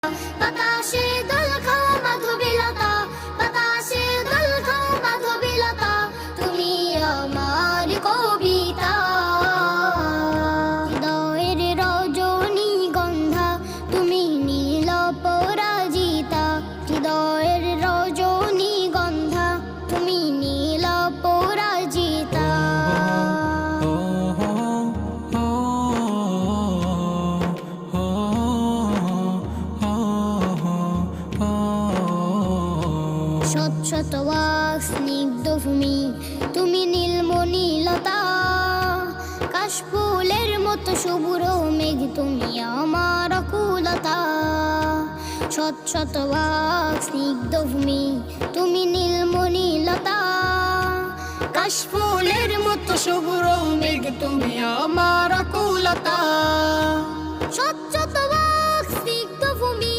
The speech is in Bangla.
বাতাসে দোল খাও মাধবীলতা, বাতাসে দোল খাও মাধবীলতা, তুমি আমার কবিতা। হৃদয়ের রজনীগন্ধা তুমি নীল পরাজিতা, হৃদয়ের রজনীগন্ধা তুমি নীল পরাজিতা। শত শত ওয়াক স্নিগ্ধ ভূমি তুমি নীলমণিলতা, কাশফুলের মতো শুভ্র মেঘ তুমি আমার আকুলতা। শত শত ওয়াক স্নিগ্ধ ভূমি তুমি নীলমণিলতা, কাশফুলের মতো শুভ্র মেঘ তুমি আমার আকুলতা। স্বচ্ছ